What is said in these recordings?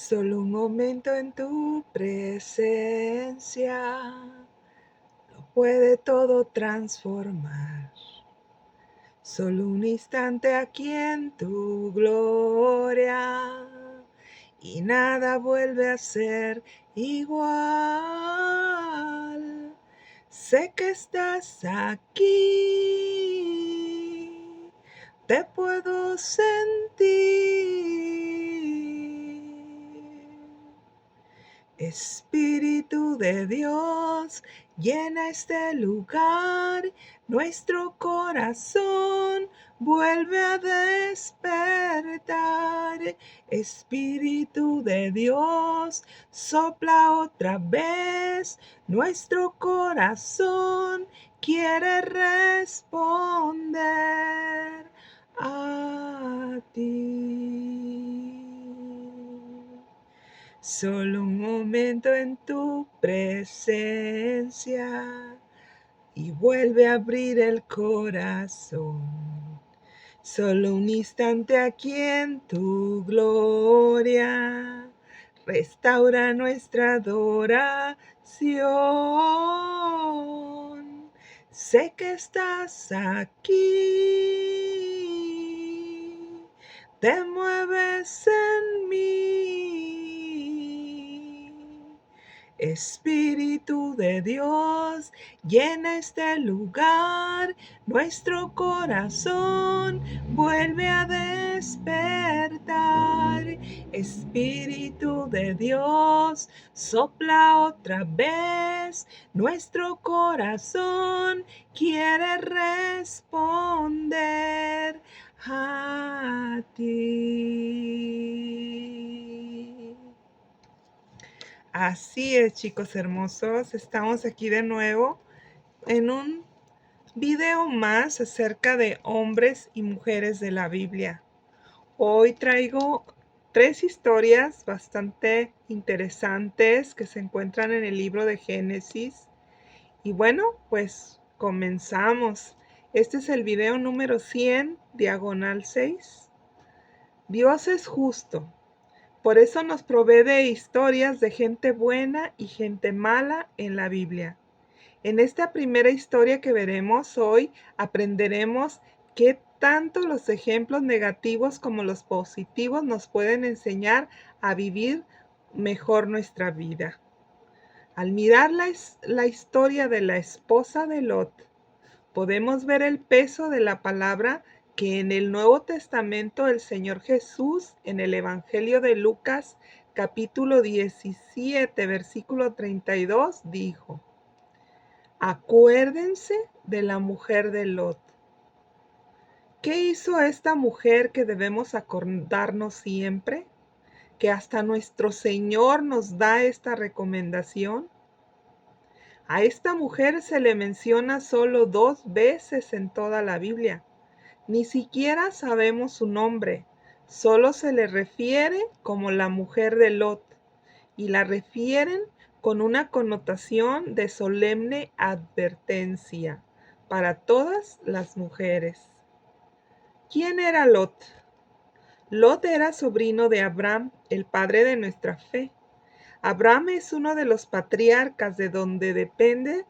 Solo un momento en tu presencia lo puede todo transformar. Solo un instante aquí en tu gloria y nada vuelve a ser igual. Sé que estás aquí, te puedo sentir. Espíritu de Dios, llena este lugar, nuestro corazón vuelve a despertar. Espíritu de Dios, sopla otra vez, nuestro corazón quiere responder a ti. Solo un momento en tu presencia y vuelve a abrir el corazón. Solo un instante aquí en tu gloria restaura nuestra adoración. Sé que estás aquí, te mueves en mí. Espíritu de Dios, llena este lugar, nuestro corazón vuelve a despertar. Espíritu de Dios, sopla otra vez, nuestro corazón quiere responder a ti. Así es, chicos hermosos, estamos aquí de nuevo en un video más acerca de hombres y mujeres de la Biblia. Hoy traigo 3 historias bastante interesantes que se encuentran en el libro de Génesis. Y bueno, pues comenzamos. Este es el video número 100, diagonal 6. Dios es justo. Por eso nos provee de historias de gente buena y gente mala en la Biblia. En esta primera historia que veremos hoy, aprenderemos qué tanto los ejemplos negativos como los positivos nos pueden enseñar a vivir mejor nuestra vida. Al mirar la historia de la esposa de Lot, podemos ver el peso de la palabra que en el Nuevo Testamento el Señor Jesús, en el Evangelio de Lucas, capítulo 17, versículo 32, dijo: acuérdense de la mujer de Lot. ¿Qué hizo esta mujer que debemos acordarnos siempre? Que hasta nuestro Señor nos da esta recomendación. A esta mujer se le menciona solo 2 veces en toda la Biblia. Ni siquiera sabemos su nombre, solo se le refiere como la mujer de Lot, y la refieren con una connotación de solemne advertencia para todas las mujeres. ¿Quién era Lot? Lot era sobrino de Abraham, el padre de nuestra fe. Abraham es uno de los patriarcas de donde depende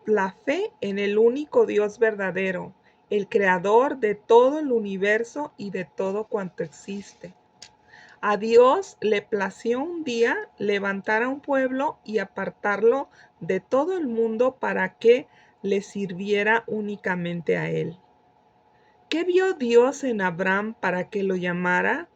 la fe en el único Dios verdadero, el creador de todo el universo y de todo cuanto existe. A Dios le plació un día levantar a un pueblo y apartarlo de todo el mundo para que le sirviera únicamente a él. ¿Qué vio Dios en Abraham para que lo llamara?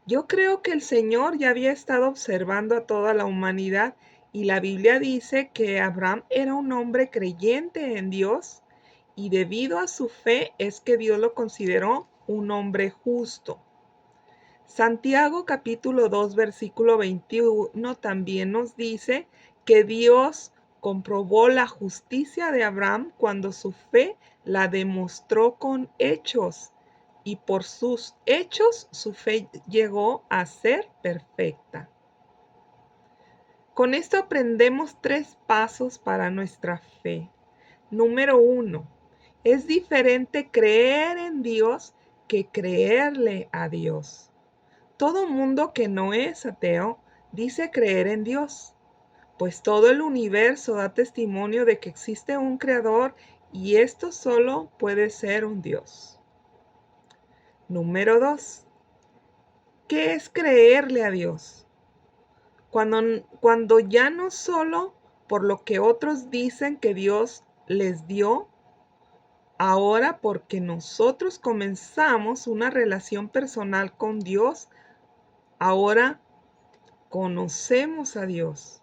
Yo creo que el Señor ya había estado observando a toda la humanidad y la Biblia dice que Abraham era un hombre creyente en Dios y debido a su fe es que Dios lo consideró un hombre justo. Santiago capítulo 2 versículo 21 también nos dice que Dios comprobó la justicia de Abraham cuando su fe la demostró con hechos y por sus hechos su fe llegó a ser perfecta. Con esto aprendemos 3 pasos para nuestra fe. Número 1. Es diferente creer en Dios que creerle a Dios. Todo mundo que no es ateo dice creer en Dios, pues todo el universo da testimonio de que existe un creador y esto solo puede ser un Dios. Número 2. ¿Qué es creerle a Dios? Cuando ya no solo por lo que otros dicen que Dios les dio, ahora porque nosotros comenzamos una relación personal con Dios, ahora conocemos a Dios.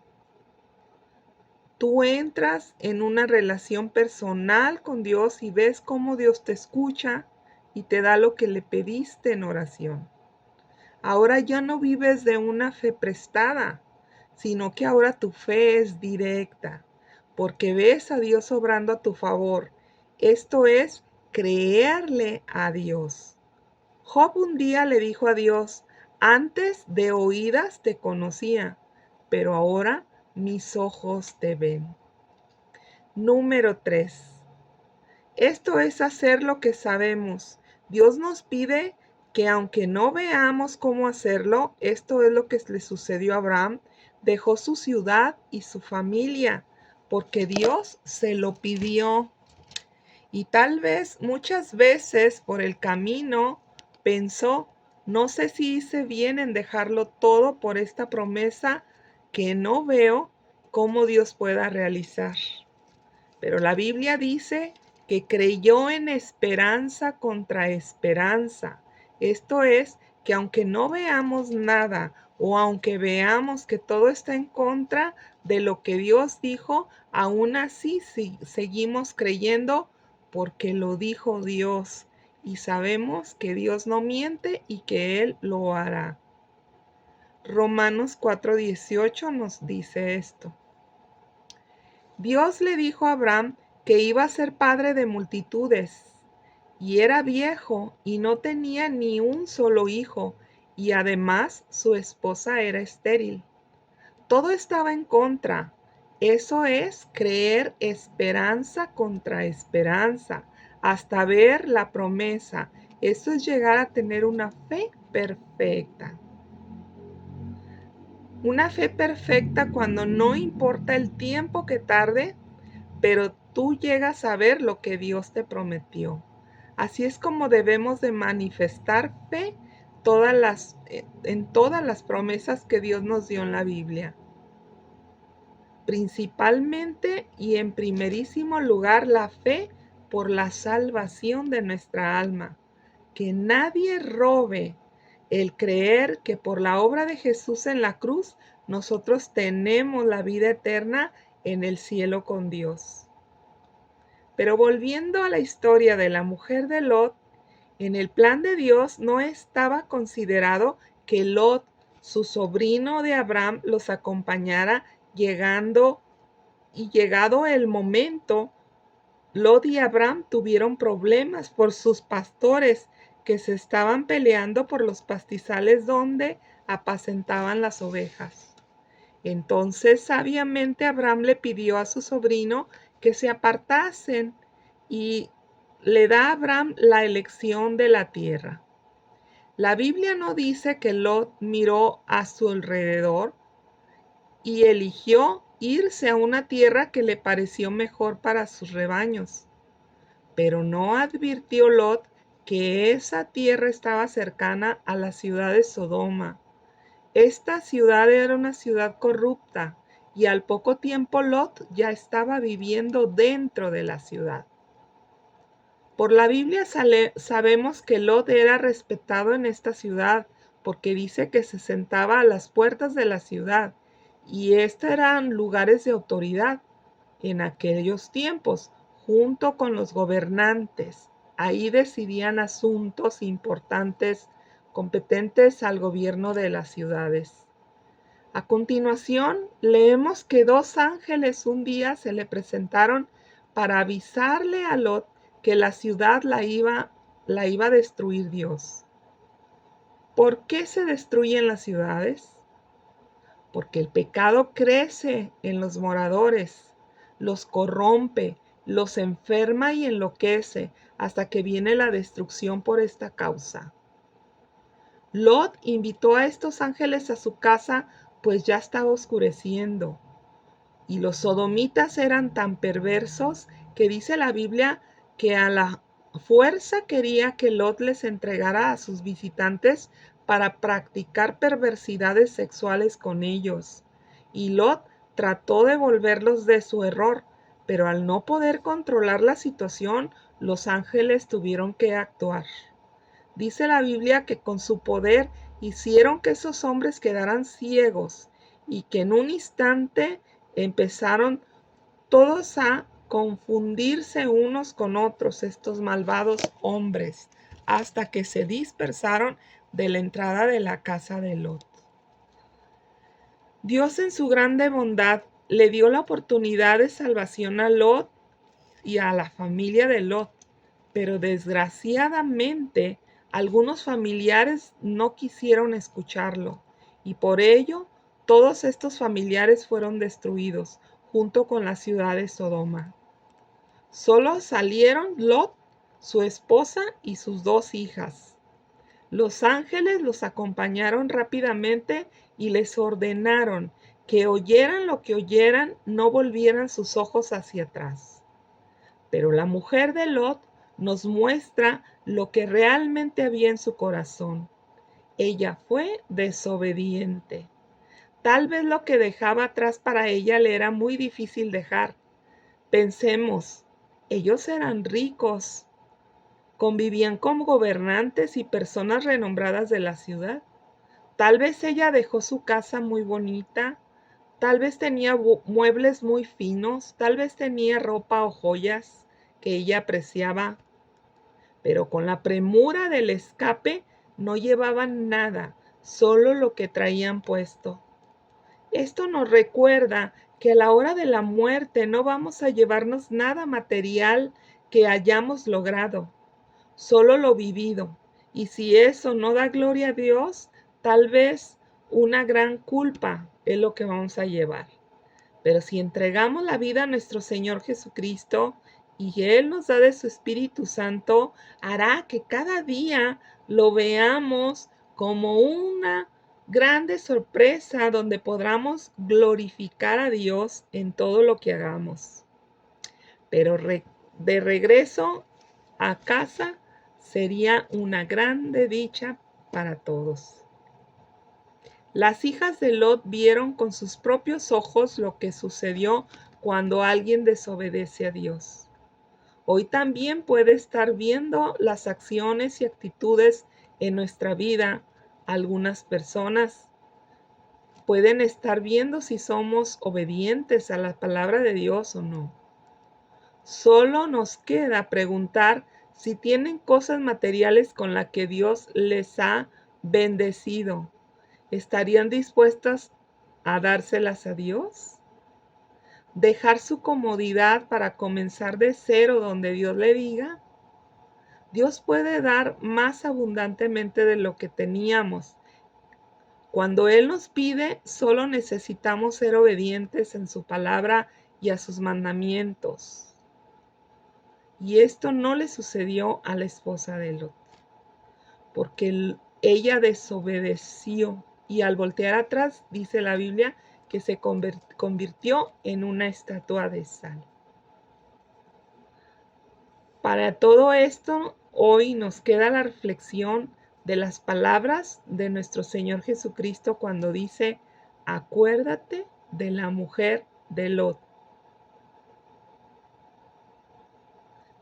Tú entras en una relación personal con Dios y ves cómo Dios te escucha y te da lo que le pediste en oración. Ahora ya no vives de una fe prestada, sino que ahora tu fe es directa, porque ves a Dios obrando a tu favor. Esto es creerle a Dios. Job un día le dijo a Dios: antes de oídas te conocía, pero ahora mis ojos te ven. Número 3. Esto es hacer lo que sabemos. Dios nos pide que aunque no veamos cómo hacerlo, esto es lo que le sucedió a Abraham, dejó su ciudad y su familia, porque Dios se lo pidió. Y tal vez muchas veces por el camino pensó: no sé si hice bien en dejarlo todo por esta promesa que no veo cómo Dios pueda realizar. Pero la Biblia dice que creyó en esperanza contra esperanza. Esto es, que aunque no veamos nada o aunque veamos que todo está en contra de lo que Dios dijo, aún así seguimos creyendo porque lo dijo Dios y sabemos que Dios no miente y que Él lo hará. Romanos 4:18 nos dice esto. Dios le dijo a Abraham que iba a ser padre de multitudes, y era viejo y no tenía ni un solo hijo, y además su esposa era estéril. Todo estaba en contra. Eso es creer esperanza contra esperanza, hasta ver la promesa. Eso es llegar a tener una fe perfecta. Una fe perfecta cuando no importa el tiempo que tarde, pero tú llegas a ver lo que Dios te prometió. Así es como debemos de manifestar fe en todas las promesas que Dios nos dio en la Biblia. Principalmente y en primerísimo lugar la fe por la salvación de nuestra alma. Que nadie robe el creer que por la obra de Jesús en la cruz nosotros tenemos la vida eterna en el cielo con Dios. Pero volviendo a la historia de la mujer de Lot, en el plan de Dios no estaba considerado que Lot, su sobrino de Abraham, los acompañara llegado el momento. Lot y Abraham tuvieron problemas por sus pastores que se estaban peleando por los pastizales donde apacentaban las ovejas. Entonces sabiamente Abraham le pidió a su sobrino que se apartasen y le da a Abraham la elección de la tierra. La Biblia no dice que Lot miró a su alrededor y eligió irse a una tierra que le pareció mejor para sus rebaños, pero no advirtió Lot que esa tierra estaba cercana a la ciudad de Sodoma. Esta ciudad era una ciudad corrupta y al poco tiempo Lot ya estaba viviendo dentro de la ciudad. Por la Biblia sabemos que Lot era respetado en esta ciudad porque dice que se sentaba a las puertas de la ciudad y estos eran lugares de autoridad en aquellos tiempos, junto con los gobernantes. Ahí decidían asuntos importantes competentes al gobierno de las ciudades. A continuación, leemos que dos ángeles un día se le presentaron para avisarle a Lot que la ciudad la iba a destruir Dios. ¿Por qué se destruyen las ciudades? Porque el pecado crece en los moradores, los corrompe, los enferma y enloquece hasta que viene la destrucción por esta causa. Lot invitó a estos ángeles a su casa, pues ya estaba oscureciendo. Y los sodomitas eran tan perversos que dice la Biblia que a la fuerza quería que Lot les entregara a sus visitantes para practicar perversidades sexuales con ellos. Y Lot trató de volverlos de su error, pero al no poder controlar la situación, los ángeles tuvieron que actuar. Dice la Biblia que con su poder hicieron que esos hombres quedaran ciegos y que en un instante empezaron todos a confundirse unos con otros, estos malvados hombres, hasta que se dispersaron de la entrada de la casa de Lot. Dios en su grande bondad le dio la oportunidad de salvación a Lot y a la familia de Lot, pero desgraciadamente algunos familiares no quisieron escucharlo y por ello todos estos familiares fueron destruidos junto con la ciudad de Sodoma. Solo salieron Lot, su esposa y sus 2 hijas. Los ángeles los acompañaron rápidamente y les ordenaron que oyeran lo que oyeran, no volvieran sus ojos hacia atrás. Pero la mujer de Lot nos muestra lo que realmente había en su corazón. Ella fue desobediente. Tal vez lo que dejaba atrás para ella le era muy difícil dejar. Pensemos, ellos eran ricos, convivían con gobernantes y personas renombradas de la ciudad. Tal vez ella dejó su casa muy bonita, tal vez tenía muebles muy finos, tal vez tenía ropa o joyas que ella apreciaba, pero con la premura del escape no llevaban nada, solo lo que traían puesto. Esto nos recuerda que a la hora de la muerte no vamos a llevarnos nada material que hayamos logrado, solo lo vivido. Y si eso no da gloria a Dios, tal vez una gran culpa es lo que vamos a llevar. Pero si entregamos la vida a nuestro Señor Jesucristo y Él nos da de su Espíritu Santo, hará que cada día lo veamos como una grande sorpresa donde podamos glorificar a Dios en todo lo que hagamos. Pero de regreso a casa sería una grande dicha para todos. Las hijas de Lot vieron con sus propios ojos lo que sucedió cuando alguien desobedece a Dios. Hoy también puede estar viendo las acciones y actitudes en nuestra vida. Algunas personas pueden estar viendo si somos obedientes a la palabra de Dios o no. Solo nos queda preguntar si tienen cosas materiales con las que Dios les ha bendecido. ¿Estarían dispuestas a dárselas a Dios? ¿Dejar su comodidad para comenzar de cero donde Dios le diga? Dios puede dar más abundantemente de lo que teníamos. Cuando Él nos pide, solo necesitamos ser obedientes en su palabra y a sus mandamientos. Y esto no le sucedió a la esposa de Lot, porque ella desobedeció y al voltear atrás, dice la Biblia, que se convirtió en una estatua de sal. Para todo esto, hoy nos queda la reflexión de las palabras de nuestro Señor Jesucristo cuando dice, acuérdate de la mujer de Lot,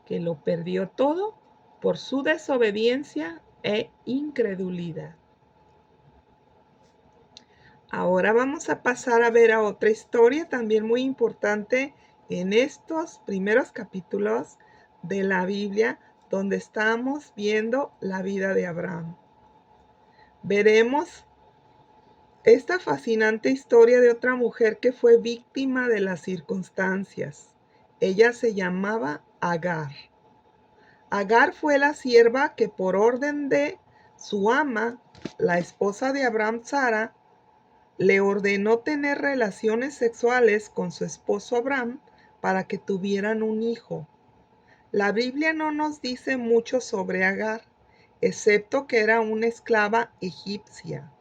que lo perdió todo por su desobediencia e incredulidad. Ahora vamos a pasar a ver a otra historia también muy importante en estos primeros capítulos de la Biblia, donde estamos viendo la vida de Abraham. Veremos esta fascinante historia de otra mujer que fue víctima de las circunstancias. Ella se llamaba Agar. Agar fue la sierva que por orden de su ama, la esposa de Abraham, Sara, le ordenó tener relaciones sexuales con su esposo Abraham para que tuvieran un hijo. La Biblia no nos dice mucho sobre Agar. excepto que era una esclava egipcia.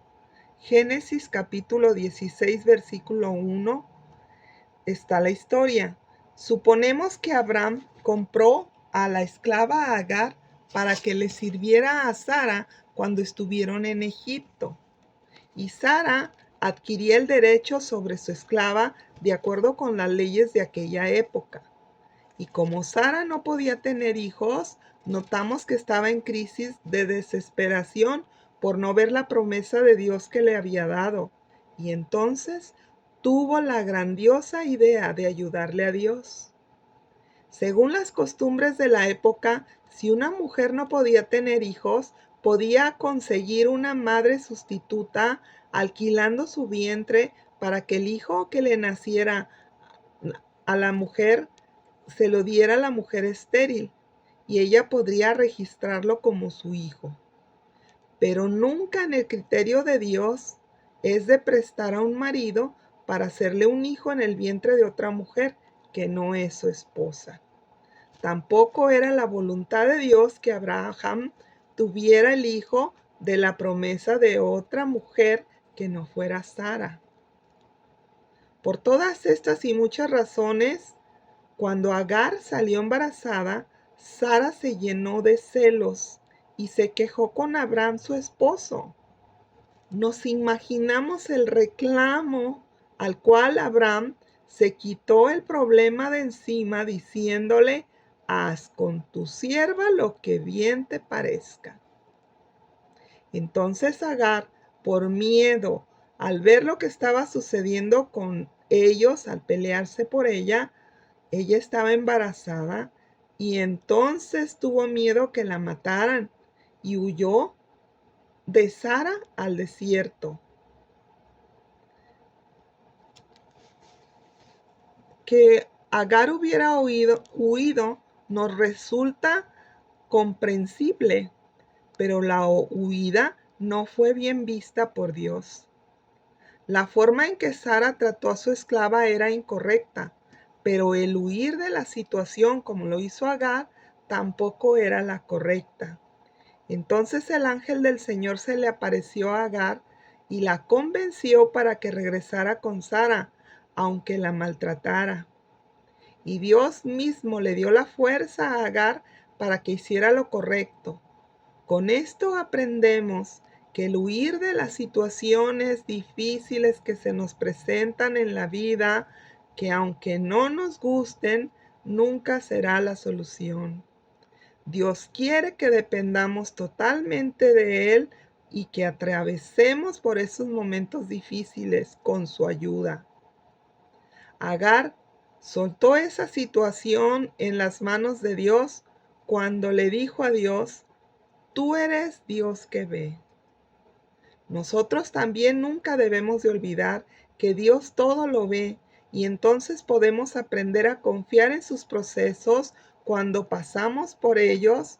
Génesis capítulo 16, versículo 1, está la historia. Suponemos que Abraham compró a la esclava Agar para que le sirviera a Sara cuando estuvieron en Egipto. Y Sara adquiría el derecho sobre su esclava de acuerdo con las leyes de aquella época. Y como Sara no podía tener hijos, notamos que estaba en crisis de desesperación por no ver la promesa de Dios que le había dado. Y entonces tuvo la grandiosa idea de ayudarle a Dios. Según las costumbres de la época, si una mujer no podía tener hijos, podía conseguir una madre sustituta alquilando su vientre para que el hijo que le naciera a la mujer se lo diera a la mujer estéril y ella podría registrarlo como su hijo. Pero nunca en el criterio de Dios es de prestar a un marido para hacerle un hijo en el vientre de otra mujer que no es su esposa. Tampoco era la voluntad de Dios que Abraham tuviera el hijo de la promesa de otra mujer que no fuera Sara. Por todas estas y muchas razones, cuando Agar salió embarazada, Sara se llenó de celos y se quejó con Abraham, su esposo. Nos imaginamos el reclamo al cual Abraham se quitó el problema de encima diciéndole: haz con tu sierva lo que bien te parezca. Entonces Agar, por miedo, al ver lo que estaba sucediendo con ellos, al pelearse por ella estaba embarazada y entonces tuvo miedo que la mataran y huyó de Sara al desierto. Que Agar hubiera huido nos resulta comprensible, pero la huida no fue bien vista por Dios. La forma en que Sara trató a su esclava era incorrecta, pero el huir de la situación como lo hizo Agar tampoco era la correcta. Entonces el ángel del Señor se le apareció a Agar y la convenció para que regresara con Sara, aunque la maltratara. Y Dios mismo le dio la fuerza a Agar para que hiciera lo correcto. Con esto aprendemos que el huir de las situaciones difíciles que se nos presentan en la vida, que aunque no nos gusten, nunca será la solución. Dios quiere que dependamos totalmente de Él y que atravesemos por esos momentos difíciles con su ayuda. Agar soltó esa situación en las manos de Dios cuando le dijo a Dios: tú eres Dios que ve. Nosotros también nunca debemos de olvidar que Dios todo lo ve y entonces podemos aprender a confiar en sus procesos cuando pasamos por ellos,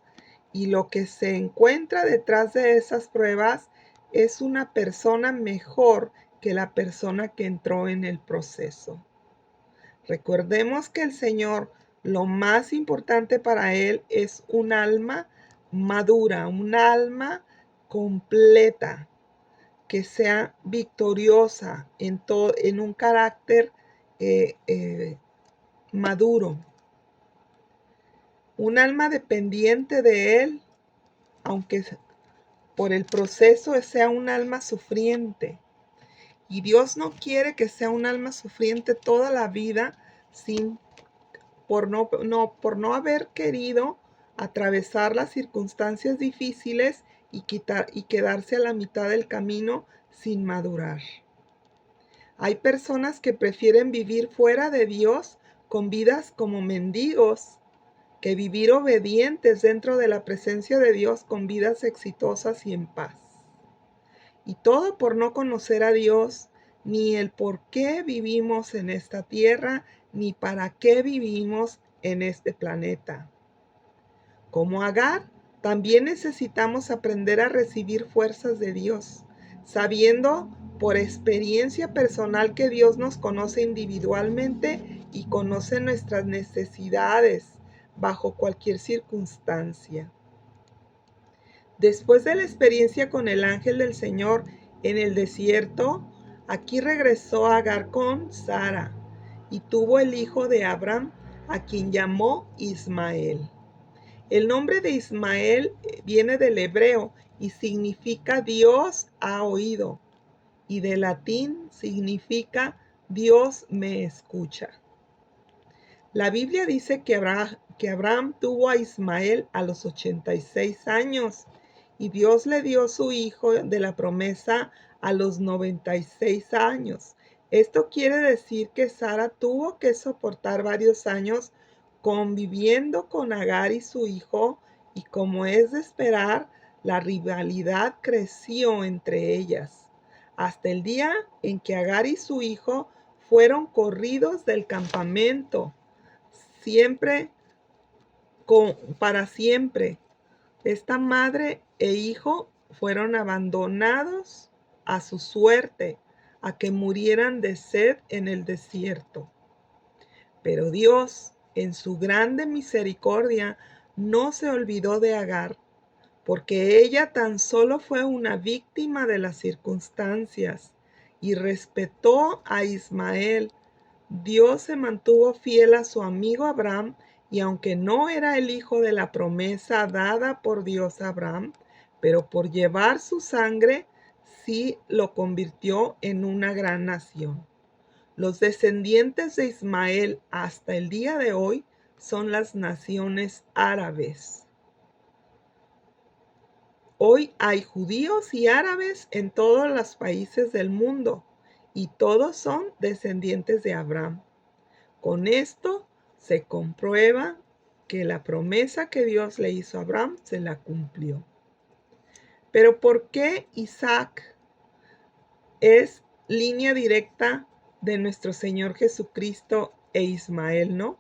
y lo que se encuentra detrás de esas pruebas es una persona mejor que la persona que entró en el proceso. Recordemos que el Señor, lo más importante para Él es un alma madura, un alma completa, que sea victoriosa en un carácter maduro. Un alma dependiente de Él, aunque por el proceso sea un alma sufriente. Y Dios no quiere que sea un alma sufriente toda la vida por no haber querido atravesar las circunstancias difíciles y quedarse a la mitad del camino sin madurar. Hay personas que prefieren vivir fuera de Dios con vidas como mendigos, que vivir obedientes dentro de la presencia de Dios con vidas exitosas y en paz. Y todo por no conocer a Dios, ni el por qué vivimos en esta tierra, ni para qué vivimos en este planeta. Como Agar, también necesitamos aprender a recibir fuerzas de Dios, sabiendo por experiencia personal que Dios nos conoce individualmente y conoce nuestras necesidades bajo cualquier circunstancia. Después de la experiencia con el ángel del Señor en el desierto, aquí regresó Agar con Sara y tuvo el hijo de Abraham, a quien llamó Ismael. El nombre de Ismael viene del hebreo y significa Dios ha oído, y de latín significa Dios me escucha. La Biblia dice que Abraham tuvo a Ismael a los 86 años y Dios le dio su hijo de la promesa a los 96 años. Esto quiere decir que Sara tuvo que soportar varios años conviviendo con Agar y su hijo, y como es de esperar, la rivalidad creció entre ellas, hasta el día en que Agar y su hijo fueron corridos del campamento siempre para siempre. Esta madre e hijo fueron abandonados a su suerte, a que murieran de sed en el desierto. Pero Dios, en su grande misericordia, no se olvidó de Agar, porque ella tan solo fue una víctima de las circunstancias, y respetó a Ismael. Dios se mantuvo fiel a su amigo Abraham, y aunque no era el hijo de la promesa dada por Dios a Abraham, pero por llevar su sangre, sí lo convirtió en una gran nación. Los descendientes de Ismael hasta el día de hoy son las naciones árabes. Hoy hay judíos y árabes en todos los países del mundo, y todos son descendientes de Abraham. Con esto se comprueba que la promesa que Dios le hizo a Abraham se la cumplió. Pero ¿por qué Isaac es línea directa de nuestro Señor Jesucristo e Ismael no?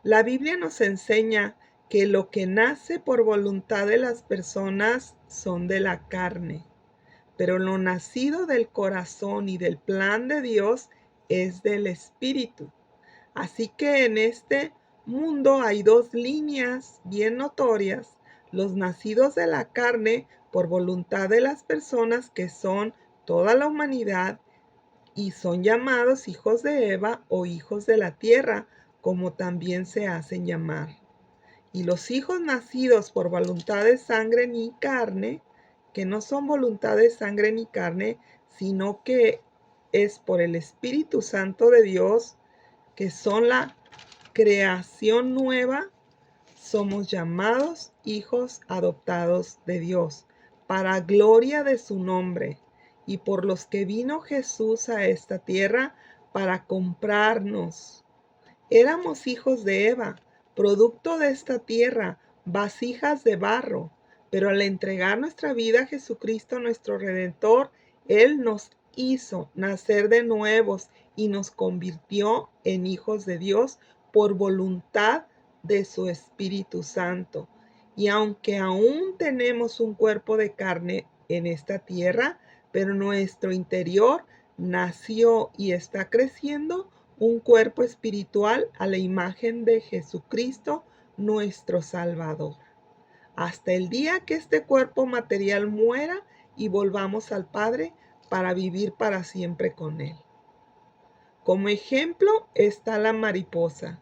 La Biblia nos enseña que lo que nace por voluntad de las personas son de la carne, pero lo nacido del corazón y del plan de Dios es del Espíritu. Así que en este mundo hay dos líneas bien notorias: los nacidos de la carne por voluntad de las personas, que son toda la humanidad, y son llamados hijos de Eva o hijos de la tierra, como también se hacen llamar. Y los hijos nacidos por voluntad de sangre ni carne, que no son voluntad de sangre ni carne, sino que es por el Espíritu Santo de Dios, que son la creación nueva, somos llamados hijos adoptados de Dios, para gloria de su nombre, y por los que vino Jesús a esta tierra para comprarnos. Éramos hijos de Eva, producto de esta tierra, vasijas de barro, pero al entregar nuestra vida a Jesucristo, nuestro Redentor, Él nos hizo nacer de nuevos y nos convirtió en hijos de Dios por voluntad de su Espíritu Santo. Y aunque aún tenemos un cuerpo de carne en esta tierra, pero nuestro interior nació y está creciendo un cuerpo espiritual a la imagen de Jesucristo, nuestro Salvador, hasta el día que este cuerpo material muera y volvamos al Padre para vivir para siempre con Él. Como ejemplo está la mariposa.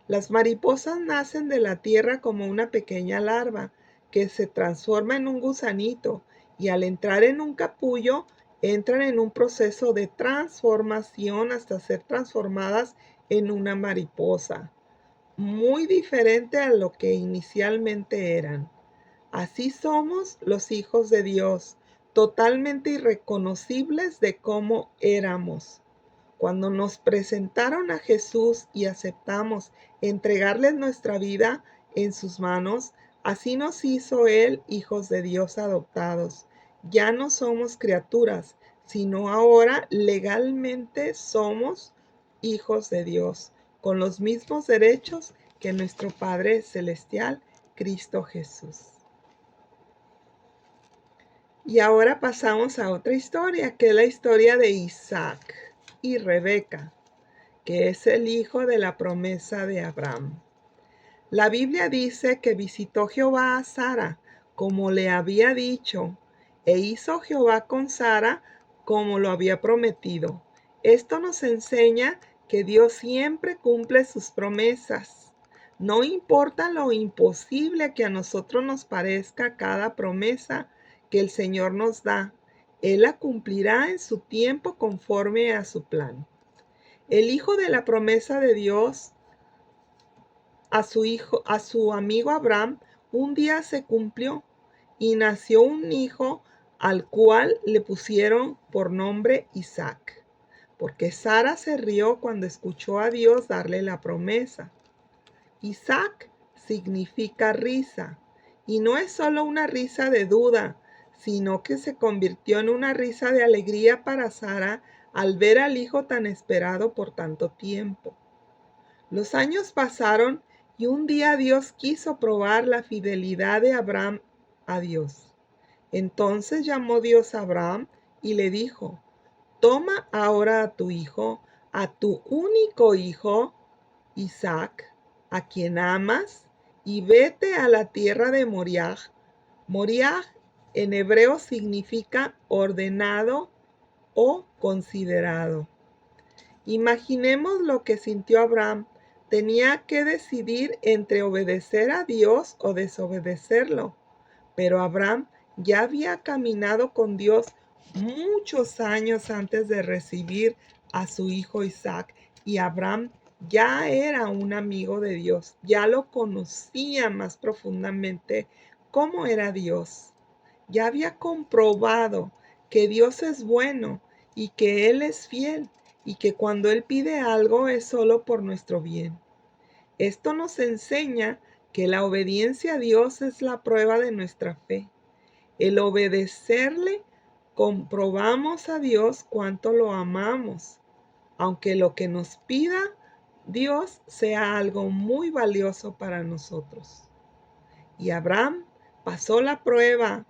Las mariposas nacen de la tierra como una pequeña larva que se transforma en un gusanito, y al entrar en un capullo entran en un proceso de transformación hasta ser transformadas en una mariposa, muy diferente a lo que inicialmente eran. Así somos los hijos de Dios, totalmente irreconocibles de cómo éramos. Cuando nos presentaron a Jesús y aceptamos entregarles nuestra vida en sus manos, así nos hizo Él hijos de Dios adoptados. Ya no somos criaturas, sino ahora legalmente somos hijos de Dios, con los mismos derechos que nuestro Padre Celestial, Cristo Jesús. Y ahora pasamos a otra historia, que es la historia de Isaac y Rebeca, que es el hijo de la promesa de Abraham. La Biblia dice que visitó Jehová a Sara como le había dicho, e hizo Jehová con Sara como lo había prometido. Esto nos enseña que Dios siempre cumple sus promesas. No importa lo imposible que a nosotros nos parezca cada promesa que el Señor nos da, Él la cumplirá en su tiempo conforme a su plan. El hijo de la promesa de Dios a su amigo Abraham, un día se cumplió y nació un hijo al cual le pusieron por nombre Isaac, porque Sara se rió cuando escuchó a Dios darle la promesa. Isaac significa risa, y no es solo una risa de duda, sino que se convirtió en una risa de alegría para Sara al ver al hijo tan esperado por tanto tiempo. Los años pasaron y un día Dios quiso probar la fidelidad de Abraham a Dios. Entonces llamó Dios a Abraham y le dijo: toma ahora a tu hijo, a tu único hijo, Isaac, a quien amas, y vete a la tierra de Moriah. Moriah en hebreo significa ordenado o considerado. Imaginemos lo que sintió Abraham. Tenía que decidir entre obedecer a Dios o desobedecerlo. Pero Abraham ya había caminado con Dios muchos años antes de recibir a su hijo Isaac. Y Abraham ya era un amigo de Dios, ya lo conocía más profundamente cómo era Dios. Ya había comprobado que Dios es bueno y que Él es fiel y que cuando Él pide algo es solo por nuestro bien. Esto nos enseña que la obediencia a Dios es la prueba de nuestra fe. El obedecerle, comprobamos a Dios cuánto lo amamos, aunque lo que nos pida Dios sea algo muy valioso para nosotros. Y Abraham pasó la prueba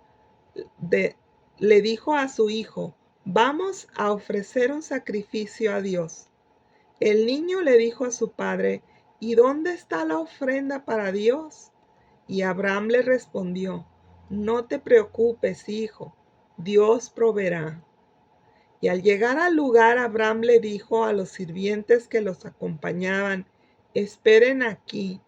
le dijo a su hijo: vamos a ofrecer un sacrificio a Dios. El niño le dijo a su padre: ¿y dónde está la ofrenda para Dios? Y Abraham le respondió: no te preocupes, hijo, Dios proveerá. Y al llegar al lugar, Abraham le dijo a los sirvientes que los acompañaban: esperen aquí,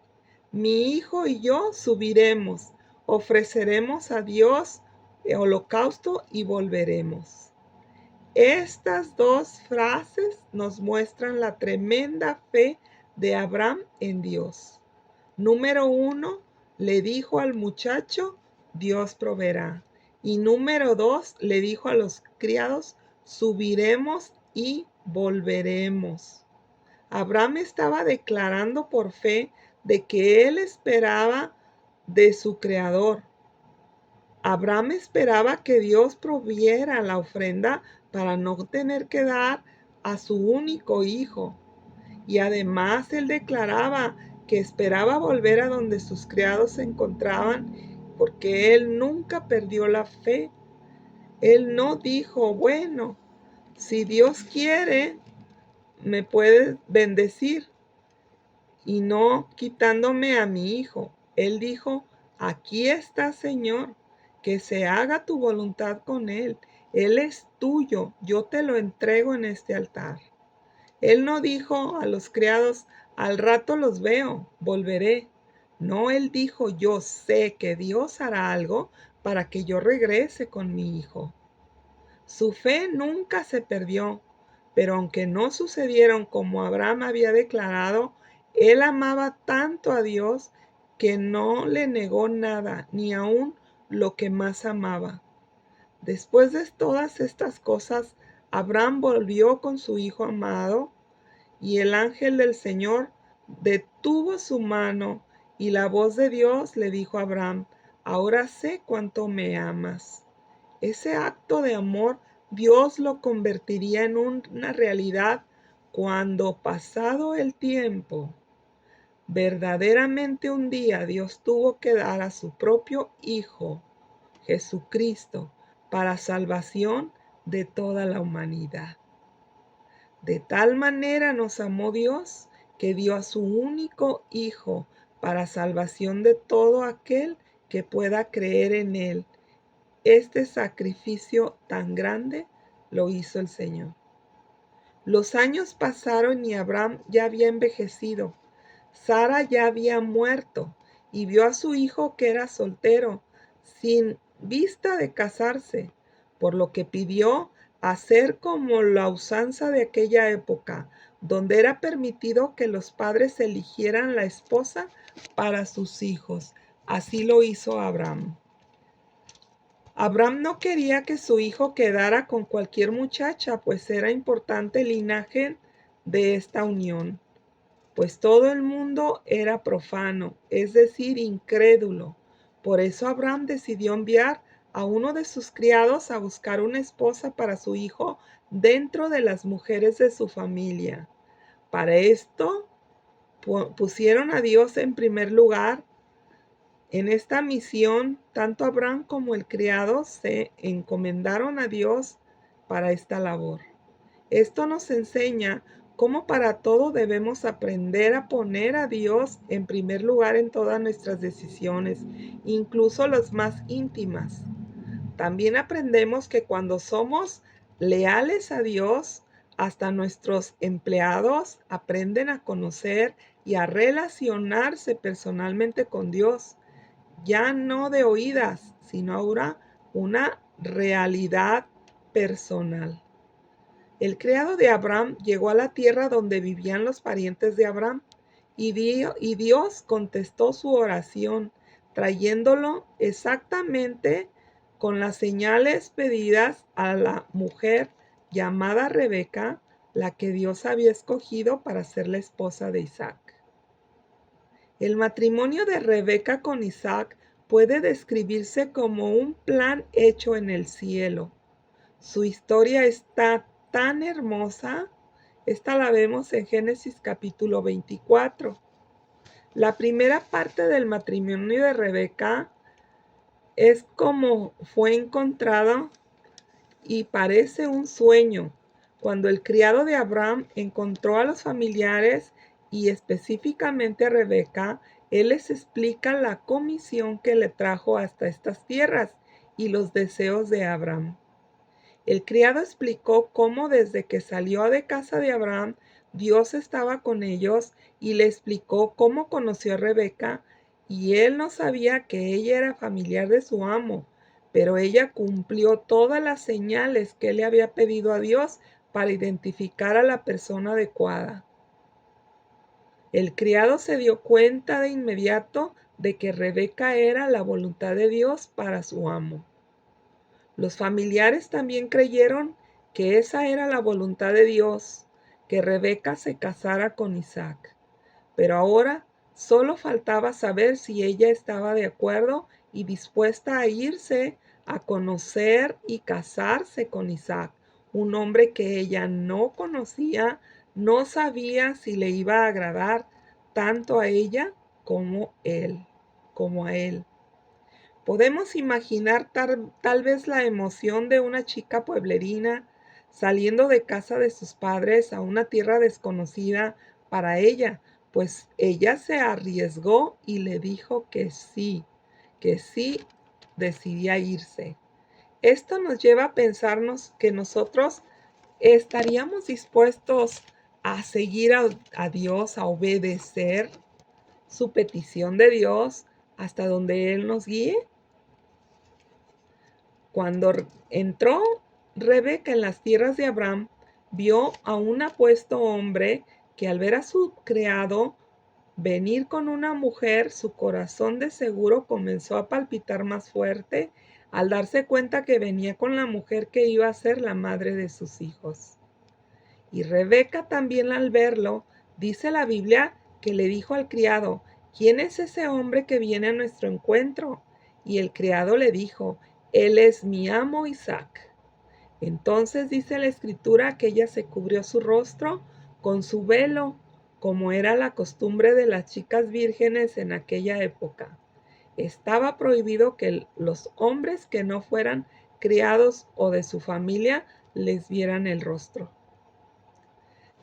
mi hijo y yo subiremos, ofreceremos a Dios el holocausto y volveremos. Estas dos frases nos muestran la tremenda fe de Abraham en Dios. Número 1, le dijo al muchacho: Dios proveerá. Y número 2, le dijo a los criados: subiremos y volveremos. Abraham estaba declarando por fe de que él esperaba de su Creador. Abraham esperaba que Dios proviera la ofrenda para no tener que dar a su único hijo. Y además él declaraba que esperaba volver a donde sus criados se encontraban, porque él nunca perdió la fe. Él no dijo: bueno, si Dios quiere, me puede bendecir y no quitándome a mi hijo. Él dijo: aquí está, Señor, que se haga tu voluntad con él. Él es tuyo, yo te lo entrego en este altar. Él no dijo a los criados: al rato los veo, volveré. No, él dijo: yo sé que Dios hará algo para que yo regrese con mi hijo. Su fe nunca se perdió, pero aunque no sucedieron como Abraham había declarado, él amaba tanto a Dios que no le negó nada, ni aun lo que más amaba. Después de todas estas cosas, Abraham volvió con su hijo amado, y el ángel del Señor detuvo su mano, y la voz de Dios le dijo a Abraham: ahora sé cuánto me amas. Ese acto de amor Dios lo convertiría en una realidad cuando, pasado el tiempo, verdaderamente un día Dios tuvo que dar a su propio Hijo, Jesucristo, para salvación de toda la humanidad. De tal manera nos amó Dios que dio a su único Hijo para salvación de todo aquel que pueda creer en Él. Este sacrificio tan grande lo hizo el Señor. Los años pasaron y Abraham ya había envejecido. Sara ya había muerto y vio a su hijo que era soltero, sin vista de casarse, por lo que pidió hacer como la usanza de aquella época, donde era permitido que los padres eligieran la esposa para sus hijos. Así lo hizo Abraham. Abraham no quería que su hijo quedara con cualquier muchacha, pues era importante el linaje de esta unión, pues todo el mundo era profano, es decir, incrédulo. Por eso Abraham decidió enviar a uno de sus criados a buscar una esposa para su hijo dentro de las mujeres de su familia. Para esto pusieron a Dios en primer lugar. En esta misión, tanto Abraham como el criado se encomendaron a Dios para esta labor. Esto nos enseña cómo para todo debemos aprender a poner a Dios en primer lugar en todas nuestras decisiones, incluso las más íntimas. También aprendemos que cuando somos leales a Dios, hasta nuestros empleados aprenden a conocer y a relacionarse personalmente con Dios, ya no de oídas, sino ahora una realidad personal. El criado de Abraham llegó a la tierra donde vivían los parientes de Abraham y Dios contestó su oración, trayéndolo exactamente con las señales pedidas a la mujer llamada Rebeca, la que Dios había escogido para ser la esposa de Isaac. El matrimonio de Rebeca con Isaac puede describirse como un plan hecho en el cielo. Su historia está tan hermosa. Esta la vemos en Génesis capítulo 24. La primera parte del matrimonio de Rebeca es como fue encontrado y parece un sueño. Cuando el criado de Abraham encontró a los familiares y específicamente a Rebeca, él les explica la comisión que le trajo hasta estas tierras y los deseos de Abraham. El criado explicó cómo desde que salió de casa de Abraham, Dios estaba con ellos y le explicó cómo conoció a Rebeca y él no sabía que ella era familiar de su amo, pero ella cumplió todas las señales que él le había pedido a Dios para identificar a la persona adecuada. El criado se dio cuenta de inmediato de que Rebeca era la voluntad de Dios para su amo. Los familiares también creyeron que esa era la voluntad de Dios, que Rebeca se casara con Isaac. Pero ahora solo faltaba saber si ella estaba de acuerdo y dispuesta a irse a conocer y casarse con Isaac, un hombre que ella no conocía, no sabía si le iba a agradar tanto a ella como a él. Podemos imaginar tal vez la emoción de una chica pueblerina saliendo de casa de sus padres a una tierra desconocida para ella, pues ella se arriesgó y le dijo que sí decidía irse. Esto nos lleva a pensarnos que nosotros estaríamos dispuestos a seguir a Dios, a obedecer su petición de Dios hasta donde Él nos guíe. Cuando entró Rebeca en las tierras de Abraham, vio a un apuesto hombre que al ver a su criado venir con una mujer, su corazón de seguro comenzó a palpitar más fuerte al darse cuenta que venía con la mujer que iba a ser la madre de sus hijos. Y Rebeca también al verlo, dice la Biblia que le dijo al criado: ¿quién es ese hombre que viene a nuestro encuentro? Y el criado le dijo: él es mi amo Isaac. Entonces dice la escritura que ella se cubrió su rostro con su velo, como era la costumbre de las chicas vírgenes en aquella época. Estaba prohibido que los hombres que no fueran criados o de su familia les vieran el rostro.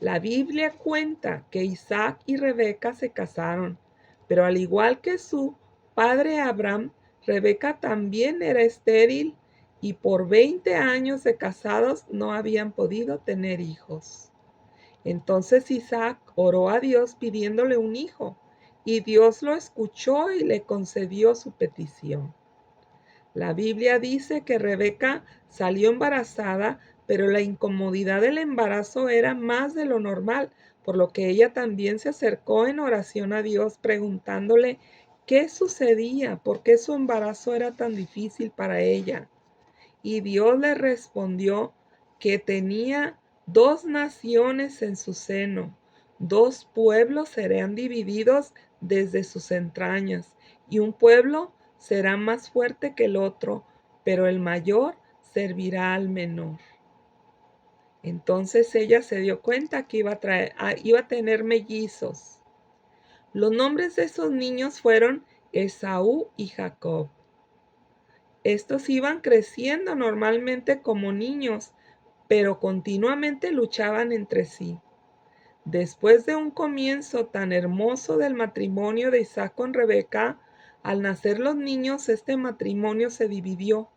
La Biblia cuenta que Isaac y Rebeca se casaron, pero al igual que su padre Abraham, Rebeca también era estéril y por 20 años de casados no habían podido tener hijos. Entonces Isaac oró a Dios pidiéndole un hijo, y Dios lo escuchó y le concedió su petición. La Biblia dice que Rebeca salió embarazada, pero la incomodidad del embarazo era más de lo normal, por lo que ella también se acercó en oración a Dios preguntándole qué sucedía, por qué su embarazo era tan difícil para ella. Y Dios le respondió que tenía dos naciones en su seno, dos pueblos serán divididos desde sus entrañas, y un pueblo será más fuerte que el otro, pero el mayor servirá al menor. Entonces ella se dio cuenta que iba a tener mellizos. Los nombres de esos niños fueron Esaú y Jacob. Estos iban creciendo normalmente como niños, pero continuamente luchaban entre sí. Después de un comienzo tan hermoso del matrimonio de Isaac con Rebeca, al nacer los niños, este matrimonio se dividió,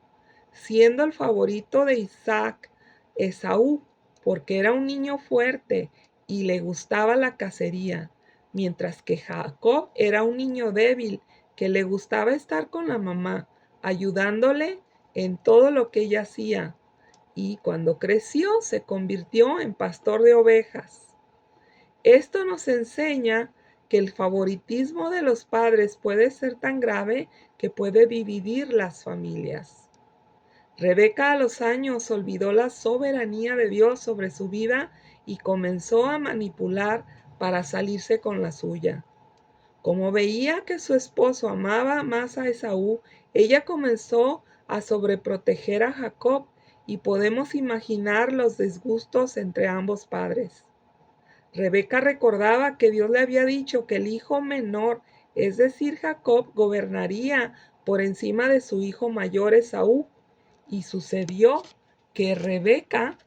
siendo el favorito de Isaac Esaú, porque era un niño fuerte y le gustaba la cacería, mientras que Jacob era un niño débil que le gustaba estar con la mamá, ayudándole en todo lo que ella hacía, y cuando creció se convirtió en pastor de ovejas. Esto nos enseña que el favoritismo de los padres puede ser tan grave que puede dividir las familias. Rebeca a los años olvidó la soberanía de Dios sobre su vida y comenzó a manipular para salirse con la suya. Como veía que su esposo amaba más a Esaú, ella comenzó a sobreproteger a Jacob, y podemos imaginar los disgustos entre ambos padres. Rebeca recordaba que Dios le había dicho que el hijo menor, es decir, Jacob, gobernaría por encima de su hijo mayor Esaú. Y sucedió que Rebeca,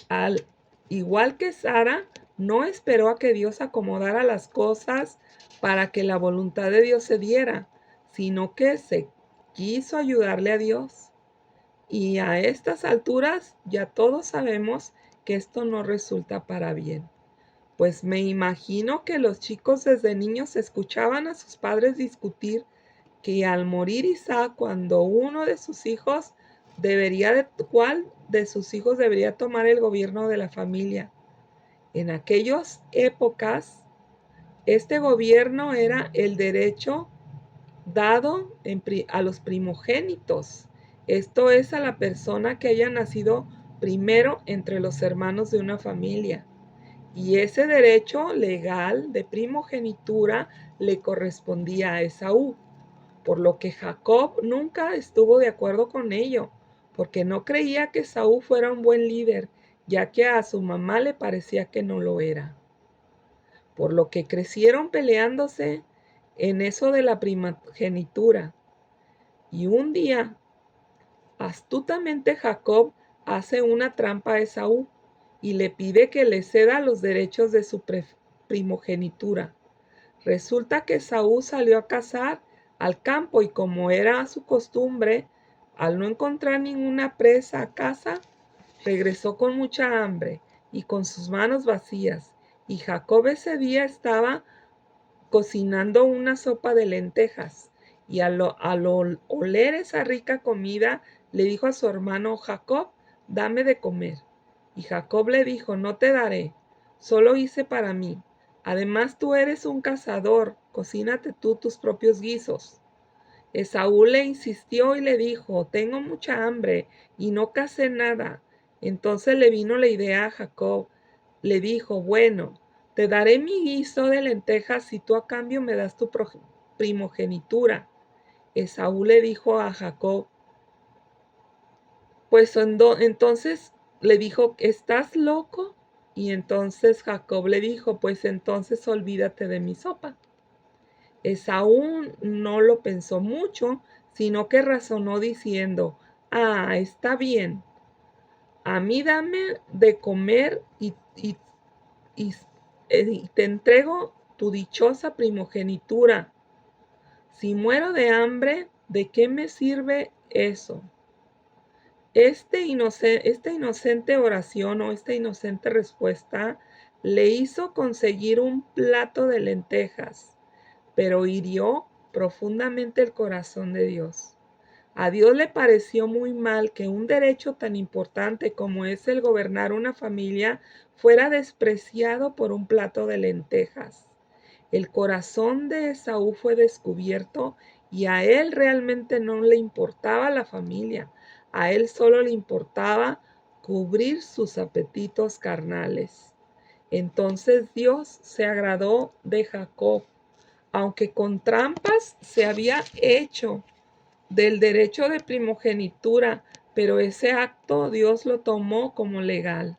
al igual que Sara, no esperó a que Dios acomodara las cosas para que la voluntad de Dios se diera, sino que se quiso ayudarle a Dios. Y a estas alturas ya todos sabemos que esto no resulta para bien. Pues me imagino que los chicos desde niños escuchaban a sus padres discutir que al morir Isaac, cuando uno de sus hijos cuál de sus hijos debería tomar el gobierno de la familia. En aquellas épocas, este gobierno era el derecho dado a los primogénitos. Esto es, a la persona que haya nacido primero entre los hermanos de una familia. Y ese derecho legal de primogenitura le correspondía a Esaú, por lo que Jacob nunca estuvo de acuerdo con ello, porque no creía que Esaú fuera un buen líder, ya que a su mamá le parecía que no lo era. Por lo que crecieron peleándose en eso de la primogenitura. Y un día, astutamente Jacob hace una trampa a Esaú y le pide que le ceda los derechos de su primogenitura. Resulta que Esaú salió a cazar al campo, y como era su costumbre, al no encontrar ninguna presa a caza, regresó con mucha hambre y con sus manos vacías. Y Jacob ese día estaba cocinando una sopa de lentejas, y al oler esa rica comida, le dijo a su hermano: Jacob, dame de comer. Y Jacob le dijo: no te daré, solo hice para mí. Además tú eres un cazador, cocínate tú tus propios guisos. Esaú le insistió y le dijo: tengo mucha hambre y no cacé nada. Entonces le vino la idea a Jacob. Le dijo: bueno, te daré mi guiso de lentejas si tú a cambio me das tu primogenitura. Esaú le dijo a Jacob, pues entonces le dijo: ¿estás loco? Y entonces Jacob le dijo: pues entonces olvídate de mi sopa. Esaú no lo pensó mucho, sino que razonó diciendo: ah, está bien, a mí dame de comer y, y te entrego tu dichosa primogenitura. Si muero de hambre, ¿de qué me sirve eso? Esta inocente oración o esta inocente respuesta le hizo conseguir un plato de lentejas, pero hirió profundamente el corazón de Dios. A Dios le pareció muy mal que un derecho tan importante como es el gobernar una familia fuera despreciado por un plato de lentejas. El corazón de Esaú fue descubierto y a él realmente no le importaba la familia, a él solo le importaba cubrir sus apetitos carnales. Entonces Dios se agradó de Jacob, aunque con trampas se había hecho del derecho de primogenitura, pero ese acto Dios lo tomó como legal.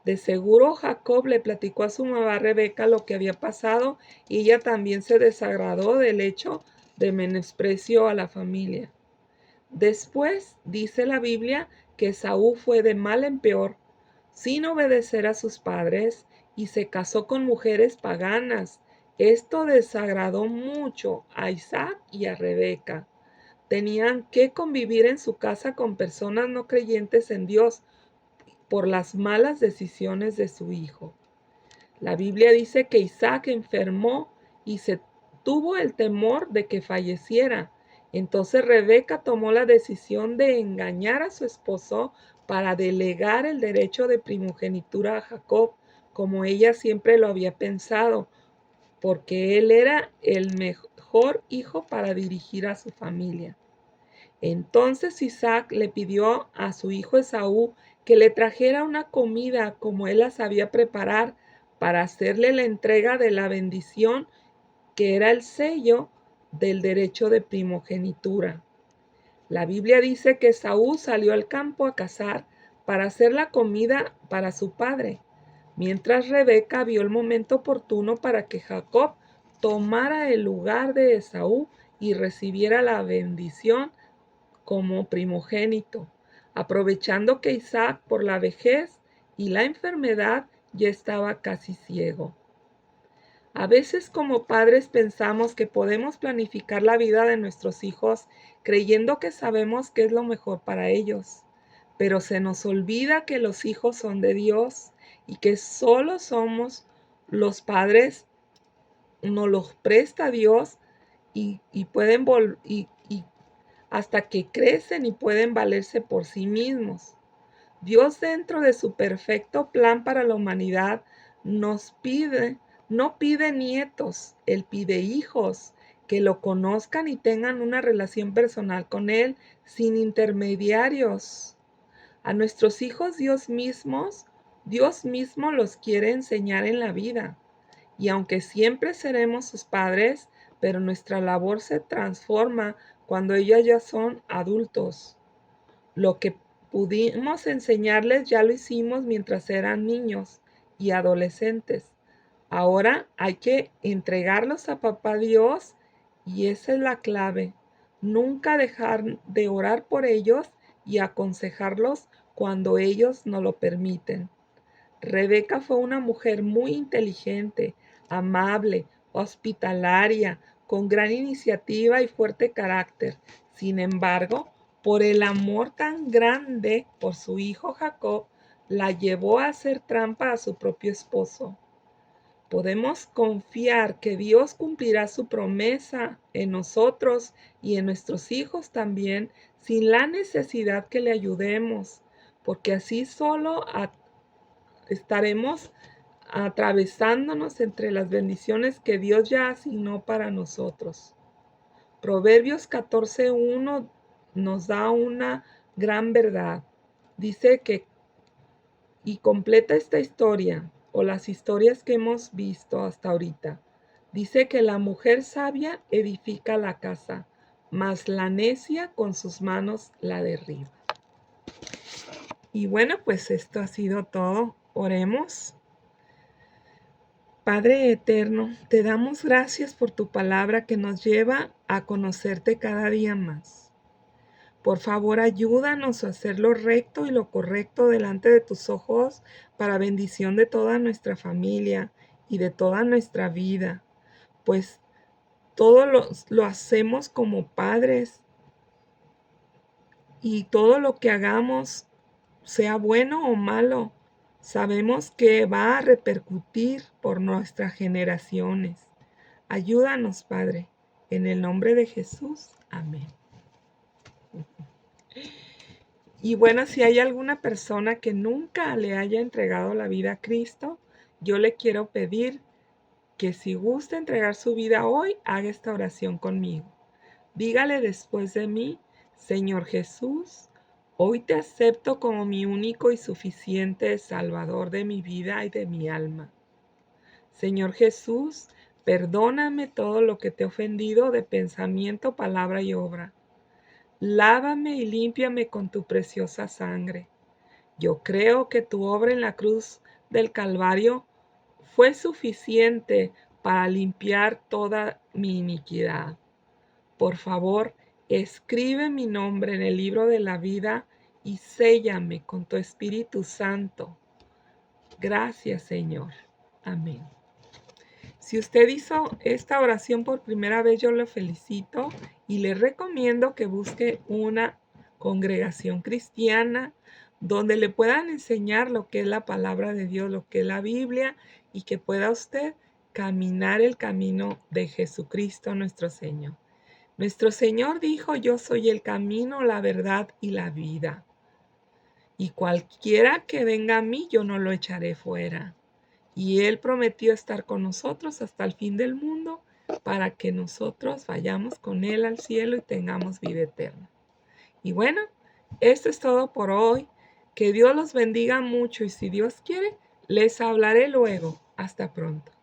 De seguro Jacob le platicó a su mamá Rebeca lo que había pasado y ella también se desagradó del hecho de menosprecio a la familia. Después dice la Biblia que Saúl fue de mal en peor, sin obedecer a sus padres y se casó con mujeres paganas. Esto desagradó mucho a Isaac y a Rebeca. Tenían que convivir en su casa con personas no creyentes en Dios por las malas decisiones de su hijo. La Biblia dice que Isaac enfermó y se tuvo el temor de que falleciera. Entonces Rebeca tomó la decisión de engañar a su esposo para delegar el derecho de primogenitura a Jacob, como ella siempre lo había pensado, porque él era el mejor hijo para dirigir a su familia. Entonces Isaac le pidió a su hijo Esaú que le trajera una comida como él la sabía preparar para hacerle la entrega de la bendición que era el sello del derecho de primogenitura. La Biblia dice que Esaú salió al campo a cazar para hacer la comida para su padre, mientras Rebeca vio el momento oportuno para que Jacob tomara el lugar de Esaú y recibiera la bendición como primogénito, aprovechando que Isaac por la vejez y la enfermedad ya estaba casi ciego. A veces como padres pensamos que podemos planificar la vida de nuestros hijos creyendo que sabemos qué es lo mejor para ellos, pero se nos olvida que los hijos son de Dios y que solo somos los padres, nos los presta Dios y pueden y hasta que crecen y pueden valerse por sí mismos. Dios, dentro de su perfecto plan para la humanidad, no pide nietos, Él pide hijos que lo conozcan y tengan una relación personal con Él sin intermediarios. A nuestros hijos Dios mismo los quiere enseñar en la vida. Y aunque siempre seremos sus padres, pero nuestra labor se transforma cuando ellos ya son adultos. Lo que pudimos enseñarles ya lo hicimos mientras eran niños y adolescentes. Ahora hay que entregarlos a Papá Dios y esa es la clave. Nunca dejar de orar por ellos y aconsejarlos cuando ellos no lo permiten. Rebeca fue una mujer muy inteligente, amable, hospitalaria, con gran iniciativa y fuerte carácter. Sin embargo, por el amor tan grande por su hijo Jacob, la llevó a hacer trampa a su propio esposo. Podemos confiar que Dios cumplirá su promesa en nosotros y en nuestros hijos también, sin la necesidad que le ayudemos, porque así solo estaremos atravesándonos entre las bendiciones que Dios ya asignó para nosotros. Proverbios 14:1 nos da una gran verdad. Dice que, y completa esta historia, o las historias que hemos visto hasta ahorita. Dice que la mujer sabia edifica la casa, mas la necia con sus manos la derriba. Y bueno, pues esto ha sido todo. Oremos. Padre eterno, te damos gracias por tu palabra que nos lleva a conocerte cada día más. Por favor, ayúdanos a hacer lo recto y lo correcto delante de tus ojos para bendición de toda nuestra familia y de toda nuestra vida, pues todo lo hacemos como padres y todo lo que hagamos, sea bueno o malo, sabemos que va a repercutir por nuestras generaciones. Ayúdanos, Padre, en el nombre de Jesús. Amén. Y bueno, si hay alguna persona que nunca le haya entregado la vida a Cristo, yo le quiero pedir que si gusta entregar su vida hoy, haga esta oración conmigo. Dígale después de mí: Señor Jesús, hoy te acepto como mi único y suficiente Salvador de mi vida y de mi alma. Señor Jesús, perdóname todo lo que te he ofendido de pensamiento, palabra y obra. Lávame y límpiame con tu preciosa sangre. Yo creo que tu obra en la cruz del Calvario fue suficiente para limpiar toda mi iniquidad. Por favor, escribe mi nombre en el libro de la vida y séllame con tu Espíritu Santo. Gracias, Señor. Amén. Si usted hizo esta oración por primera vez, yo lo felicito y le recomiendo que busque una congregación cristiana donde le puedan enseñar lo que es la palabra de Dios, lo que es la Biblia, y que pueda usted caminar el camino de Jesucristo nuestro Señor. Nuestro Señor dijo: yo soy el camino, la verdad y la vida. Y cualquiera que venga a mí, yo no lo echaré fuera. Y Él prometió estar con nosotros hasta el fin del mundo para que nosotros vayamos con Él al cielo y tengamos vida eterna. Y bueno, esto es todo por hoy. Que Dios los bendiga mucho y si Dios quiere, les hablaré luego. Hasta pronto.